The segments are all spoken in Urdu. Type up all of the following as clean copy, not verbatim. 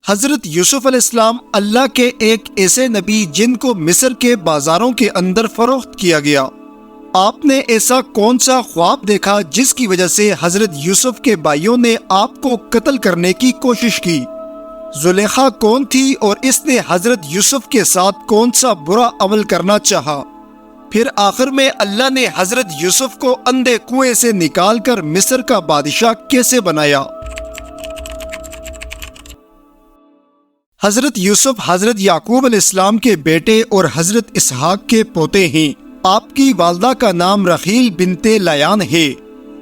حضرت یوسف علیہ السلام اللہ کے ایک ایسے نبی جن کو مصر کے بازاروں کے اندر فروخت کیا گیا۔ آپ نے ایسا کون سا خواب دیکھا جس کی وجہ سے حضرت یوسف کے بھائیوں نے آپ کو قتل کرنے کی کوشش کی؟ زلیخا کون تھی اور اس نے حضرت یوسف کے ساتھ کون سا برا عمل کرنا چاہا؟ پھر آخر میں اللہ نے حضرت یوسف کو اندھے کنویں سے نکال کر مصر کا بادشاہ کیسے بنایا؟ حضرت یوسف حضرت یعقوب علیہ السلام کے بیٹے اور حضرت اسحاق کے پوتے ہیں۔ آپ کی والدہ کا نام رحیل بنت لیان ہے۔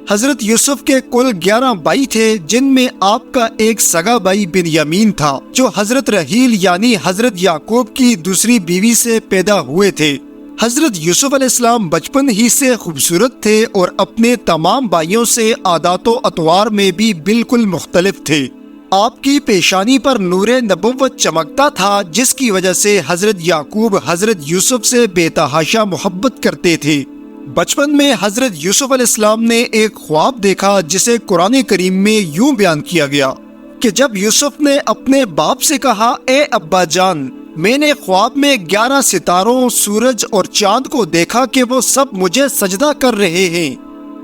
حضرت یوسف کے کل 11 بھائی تھے، جن میں آپ کا ایک سگا بھائی بنیامین تھا جو حضرت رحیل یعنی حضرت یعقوب کی دوسری بیوی سے پیدا ہوئے تھے۔ حضرت یوسف علیہ السلام بچپن ہی سے خوبصورت تھے اور اپنے تمام بھائیوں سے عادات و اطوار میں بھی بالکل مختلف تھے۔ آپ کی پیشانی پر نور نبوت چمکتا تھا، جس کی وجہ سے حضرت یعقوب حضرت یوسف سے بے تحاشا محبت کرتے تھے۔ بچپن میں حضرت یوسف علیہ السلام نے ایک خواب دیکھا جسے قرآن کریم میں یوں بیان کیا گیا کہ جب یوسف نے اپنے باپ سے کہا، اے ابا جان، میں نے خواب میں 11 ستاروں، سورج اور چاند کو دیکھا کہ وہ سب مجھے سجدہ کر رہے ہیں۔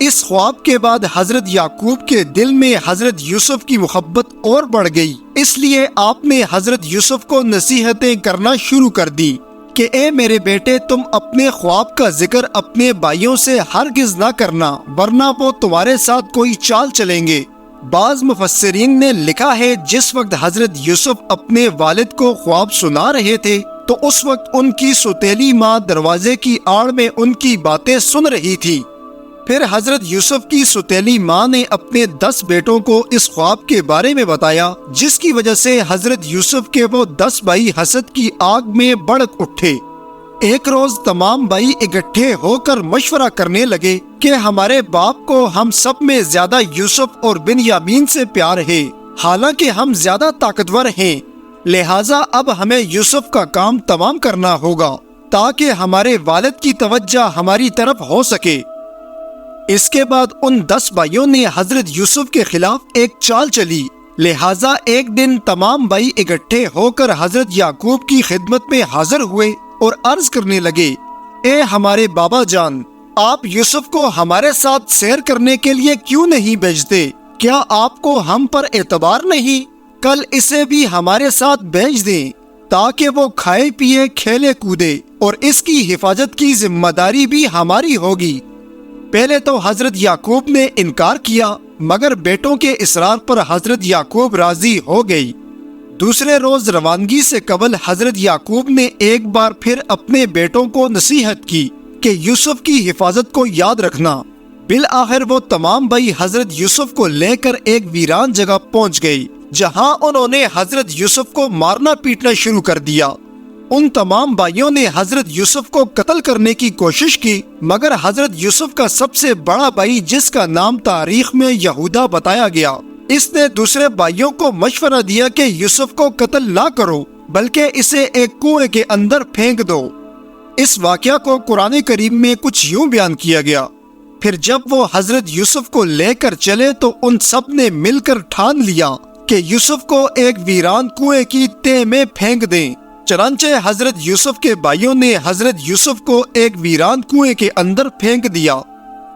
اس خواب کے بعد حضرت یعقوب کے دل میں حضرت یوسف کی محبت اور بڑھ گئی، اس لیے آپ نے حضرت یوسف کو نصیحتیں کرنا شروع کر دی کہ اے میرے بیٹے، تم اپنے خواب کا ذکر اپنے بھائیوں سے ہرگز نہ کرنا، ورنہ وہ تمہارے ساتھ کوئی چال چلیں گے۔ بعض مفسرین نے لکھا ہے جس وقت حضرت یوسف اپنے والد کو خواب سنا رہے تھے تو اس وقت ان کی سوتیلی ماں دروازے کی آڑ میں ان کی باتیں سن رہی تھی۔ پھر حضرت یوسف کی سوتیلی ماں نے اپنے 10 بیٹوں کو اس خواب کے بارے میں بتایا، جس کی وجہ سے حضرت یوسف کے وہ 10 بھائی حسد کی آگ میں بھڑک اٹھے۔ ایک روز تمام بھائی اکٹھے ہو کر مشورہ کرنے لگے کہ ہمارے باپ کو ہم سب میں زیادہ یوسف اور بنیامین سے پیار ہے، حالانکہ ہم زیادہ طاقتور ہیں، لہٰذا اب ہمیں یوسف کا کام تمام کرنا ہوگا تاکہ ہمارے والد کی توجہ ہماری طرف ہو سکے۔ اس کے بعد ان 10 بھائیوں نے حضرت یوسف کے خلاف ایک چال چلی، لہٰذا ایک دن تمام بھائی اکٹھے ہو کر حضرت یعقوب کی خدمت میں حاضر ہوئے اور عرض کرنے لگے، اے ہمارے بابا جان، آپ یوسف کو ہمارے ساتھ سیر کرنے کے لیے کیوں نہیں بھیجتے؟ کیا آپ کو ہم پر اعتبار نہیں؟ کل اسے بھی ہمارے ساتھ بھیج دیں تاکہ وہ کھائے پیے کھیلے کودے، اور اس کی حفاظت کی ذمہ داری بھی ہماری ہوگی۔ پہلے تو حضرت یعقوب نے انکار کیا، مگر بیٹوں کے اصرار پر حضرت یعقوب راضی ہو گئی۔ دوسرے روز روانگی سے قبل حضرت یعقوب نے ایک بار پھر اپنے بیٹوں کو نصیحت کی کہ یوسف کی حفاظت کو یاد رکھنا۔ بالآخر وہ تمام بھائی حضرت یوسف کو لے کر ایک ویران جگہ پہنچ گئی، جہاں انہوں نے حضرت یوسف کو مارنا پیٹنا شروع کر دیا۔ ان تمام بھائیوں نے حضرت یوسف کو قتل کرنے کی کوشش کی، مگر حضرت یوسف کا سب سے بڑا بھائی، جس کا نام تاریخ میں یہودا بتایا گیا، اس نے دوسرے بھائیوں کو مشورہ دیا کہ یوسف کو قتل نہ کرو بلکہ اسے ایک کنویں کے اندر پھینک دو۔ اس واقعہ کو قرآن کریم میں کچھ یوں بیان کیا گیا، پھر جب وہ حضرت یوسف کو لے کر چلے تو ان سب نے مل کر ٹھان لیا کہ یوسف کو ایک ویران کنویں کی تہ میں پھینک دیں۔ چنانچہ حضرت یوسف کے بھائیوں نے حضرت یوسف کو ایک ویران کنویں کے اندر پھینک دیا۔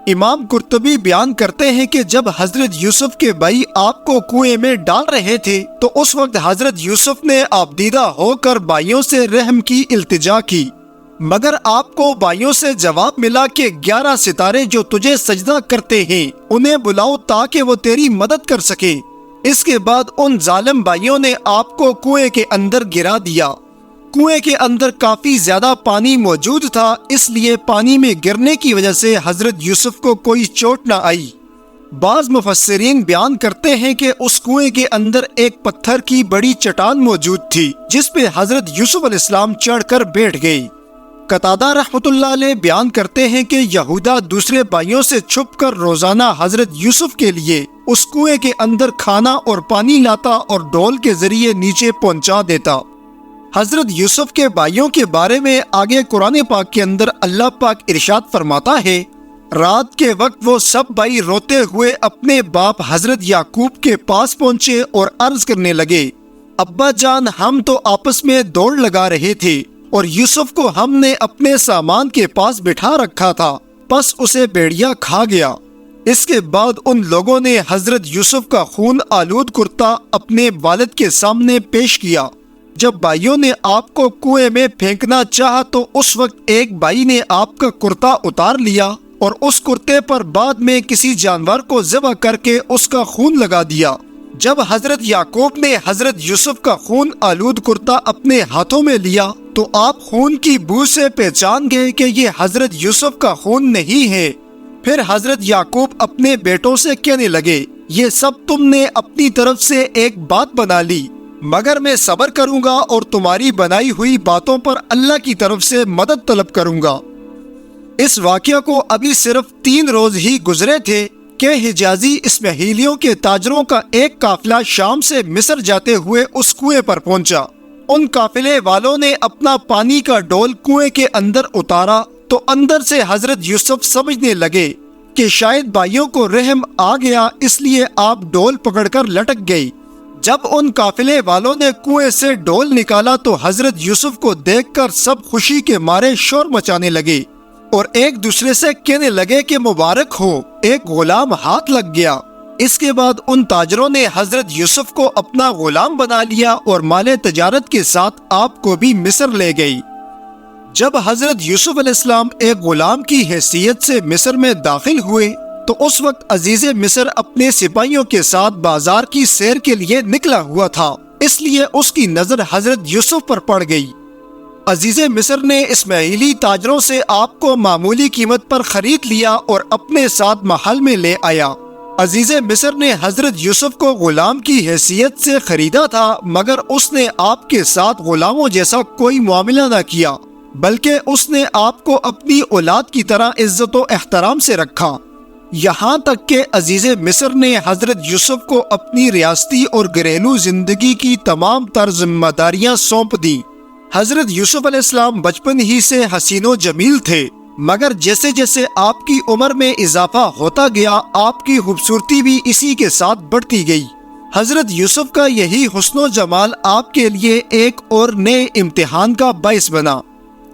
امام قرطبی بیان کرتے ہیں کہ جب حضرت یوسف کے بھائی آپ کو کنویں میں ڈال رہے تھے تو اس وقت حضرت یوسف نے آبدیدہ ہو کر بھائیوں سے رحم کی التجا کی، مگر آپ کو بھائیوں سے جواب ملا کہ 11 ستارے جو تجھے سجدہ کرتے ہیں انہیں بلاؤ تاکہ وہ تیری مدد کر سکے۔ اس کے بعد ان ظالم بھائیوں نے آپ کو کنویں کے اندر گرا دیا۔ کنویں کے اندر کافی زیادہ پانی موجود تھا، اس لیے پانی میں گرنے کی وجہ سے حضرت یوسف کو کوئی چوٹ نہ آئی۔ بعض مفسرین بیان کرتے ہیں کہ اس کنویں کے اندر ایک پتھر کی بڑی چٹان موجود تھی، جس پہ حضرت یوسف علیہ السلام چڑھ کر بیٹھ گئی۔ قتادہ رحمۃ اللہ علیہ بیان کرتے ہیں کہ یہودا دوسرے بھائیوں سے چھپ کر روزانہ حضرت یوسف کے لیے اس کنویں کے اندر کھانا اور پانی لاتا اور ڈول کے ذریعے نیچے پہنچا دیتا۔ حضرت یوسف کے بھائیوں کے بارے میں آگے قرآن پاک کے اندر اللہ پاک ارشاد فرماتا ہے، رات کے وقت وہ سب بھائی روتے ہوئے اپنے باپ حضرت یعقوب کے پاس پہنچے اور عرض کرنے لگے، ابا جان ہم تو آپس میں دوڑ لگا رہے تھے اور یوسف کو ہم نے اپنے سامان کے پاس بٹھا رکھا تھا، پس اسے بھیڑیا کھا گیا۔ اس کے بعد ان لوگوں نے حضرت یوسف کا خون آلود کرتا اپنے والد کے سامنے پیش کیا۔ جب بھائیوں نے آپ کو کنویں میں پھینکنا چاہا تو اس وقت ایک بھائی نے آپ کا کرتا اتار لیا اور اس کرتے پر بعد میں کسی جانور کو ذبح کر کے اس کا خون لگا دیا۔ جب حضرت یعقوب نے حضرت یوسف کا خون آلود کرتا اپنے ہاتھوں میں لیا تو آپ خون کی بو سے پہچان گئے کہ یہ حضرت یوسف کا خون نہیں ہے۔ پھر حضرت یعقوب اپنے بیٹوں سے کہنے لگے، یہ سب تم نے اپنی طرف سے ایک بات بنا لی، مگر میں صبر کروں گا اور تمہاری بنائی ہوئی باتوں پر اللہ کی طرف سے مدد طلب کروں گا۔ اس واقعہ کو ابھی صرف 3 روز ہی گزرے تھے کہ حجازی اسماعیلیوں کے تاجروں کا ایک قافلہ شام سے مصر جاتے ہوئے اس کنویں پر پہنچا۔ ان قافلے والوں نے اپنا پانی کا ڈول کنویں کے اندر اتارا تو اندر سے حضرت یوسف سمجھنے لگے کہ شاید بھائیوں کو رحم آ گیا، اس لیے آپ ڈول پکڑ کر لٹک گئی۔ جب ان قافلے والوں نے کنویں سے ڈول نکالا تو حضرت یوسف کو دیکھ کر سب خوشی کے مارے شور مچانے لگے اور ایک دوسرے سے کہنے لگے کہ مبارک ہو، ایک غلام ہاتھ لگ گیا۔ اس کے بعد ان تاجروں نے حضرت یوسف کو اپنا غلام بنا لیا اور مال تجارت کے ساتھ آپ کو بھی مصر لے گئی۔ جب حضرت یوسف علیہ السلام ایک غلام کی حیثیت سے مصر میں داخل ہوئے تو اس وقت عزیز مصر اپنے سپاہیوں کے ساتھ بازار کی سیر کے لیے نکلا ہوا تھا، اس لیے اس کی نظر حضرت یوسف پر پڑ گئی۔ عزیز مصر نے اسماعیلی تاجروں سے آپ کو معمولی قیمت پر خرید لیا اور اپنے ساتھ محل میں لے آیا۔ عزیز مصر نے حضرت یوسف کو غلام کی حیثیت سے خریدا تھا، مگر اس نے آپ کے ساتھ غلاموں جیسا کوئی معاملہ نہ کیا، بلکہ اس نے آپ کو اپنی اولاد کی طرح عزت و احترام سے رکھا۔ یہاں تک کہ عزیز مصر نے حضرت یوسف کو اپنی ریاستی اور گھریلو زندگی کی تمام تر ذمہ داریاں سونپ دیں۔ حضرت یوسف علیہ السلام بچپن ہی سے حسین و جمیل تھے، مگر جیسے جیسے آپ کی عمر میں اضافہ ہوتا گیا آپ کی خوبصورتی بھی اسی کے ساتھ بڑھتی گئی۔ حضرت یوسف کا یہی حسن و جمال آپ کے لیے ایک اور نئے امتحان کا باعث بنا۔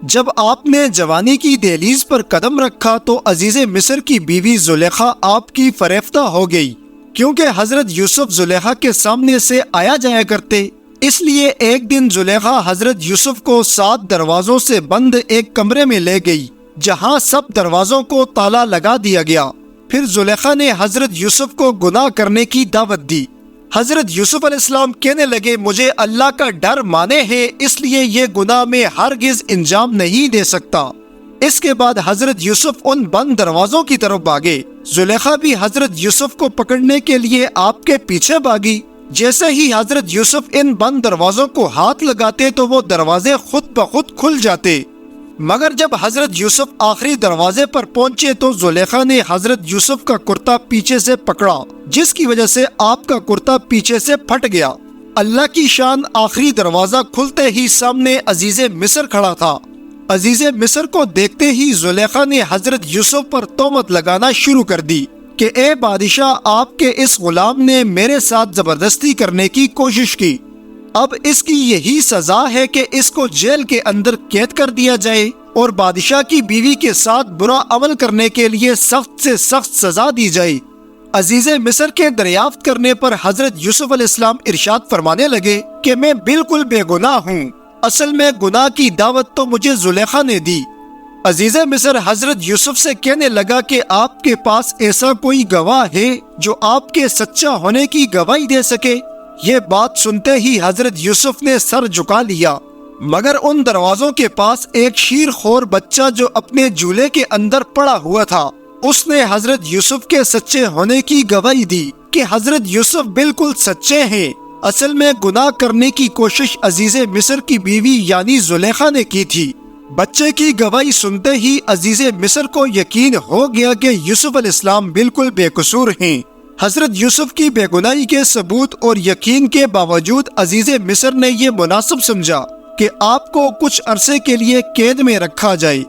جب آپ نے جوانی کی دہلیز پر قدم رکھا تو عزیز مصر کی بیوی زلیخا آپ کی فریفتہ ہو گئی، کیونکہ حضرت یوسف زلیخا کے سامنے سے آیا جایا کرتے۔ اس لیے ایک دن زلیخا حضرت یوسف کو 7 دروازوں سے بند ایک کمرے میں لے گئی، جہاں سب دروازوں کو تالا لگا دیا گیا۔ پھر زلیخا نے حضرت یوسف کو گناہ کرنے کی دعوت دی۔ حضرت یوسف علیہ السلام کہنے لگے، مجھے اللہ کا ڈر مانے ہے، اس لیے یہ گناہ میں ہرگز انجام نہیں دے سکتا۔ اس کے بعد حضرت یوسف ان بند دروازوں کی طرف بھاگے۔ زلیخا بھی حضرت یوسف کو پکڑنے کے لیے آپ کے پیچھے بھاگی۔ جیسے ہی حضرت یوسف ان بند دروازوں کو ہاتھ لگاتے تو وہ دروازے خود بخود کھل جاتے، مگر جب حضرت یوسف آخری دروازے پر پہنچے تو زلیخا نے حضرت یوسف کا کرتا پیچھے سے پکڑا، جس کی وجہ سے آپ کا کرتا پیچھے سے پھٹ گیا۔ اللہ کی شان، آخری دروازہ کھلتے ہی سامنے عزیز مصر کھڑا تھا۔ عزیز مصر کو دیکھتے ہی زلیخا نے حضرت یوسف پر تہمت لگانا شروع کر دی کہ اے بادشاہ، آپ کے اس غلام نے میرے ساتھ زبردستی کرنے کی کوشش کی، اب اس کی یہی سزا ہے کہ اس کو جیل کے اندر قید کر دیا جائے اور بادشاہ کی بیوی کے ساتھ برا عمل کرنے کے لیے سخت سے سخت سزا دی جائے۔ عزیز مصر کے دریافت کرنے پر حضرت یوسف علیہ السلام ارشاد فرمانے لگے کہ میں بالکل بے گناہ ہوں، اصل میں گناہ کی دعوت تو مجھے زلیخا نے دی۔ عزیز مصر حضرت یوسف سے کہنے لگا کہ آپ کے پاس ایسا کوئی گواہ ہے جو آپ کے سچا ہونے کی گواہی دے سکے؟ یہ بات سنتے ہی حضرت یوسف نے سر جھکا لیا، مگر ان دروازوں کے پاس ایک شیر خور بچہ جو اپنے جھولے کے اندر پڑا ہوا تھا، اس نے حضرت یوسف کے سچے ہونے کی گواہی دی کہ حضرت یوسف بالکل سچے ہیں۔ اصل میں گناہ کرنے کی کوشش عزیز مصر کی بیوی یعنی زلیخا نے کی تھی۔ بچے کی گواہی سنتے ہی عزیز مصر کو یقین ہو گیا کہ یوسف علیہ السلام بالکل بے قصور ہیں۔ حضرت یوسف کی بے گناہی کے ثبوت اور یقین کے باوجود عزیز مصر نے یہ مناسب سمجھا کہ آپ کو کچھ عرصے کے لیے قید میں رکھا جائے۔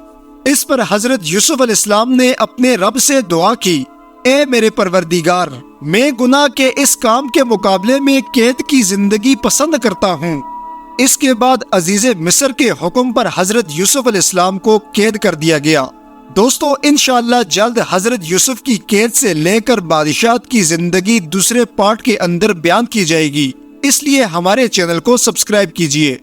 اس پر حضرت یوسف علیہ السلام نے اپنے رب سے دعا کی، اے میرے پروردگار، میں گناہ کے اس کام کے مقابلے میں قید کی زندگی پسند کرتا ہوں۔ اس کے بعد عزیز مصر کے حکم پر حضرت یوسف علیہ السلام کو قید کر دیا گیا۔ دوستو انشاءاللہ جلد حضرت یوسف کی قید سے لے کر بادشاہت کی زندگی دوسرے پارٹ کے اندر بیان کی جائے گی، اس لیے ہمارے چینل کو سبسکرائب کیجیے۔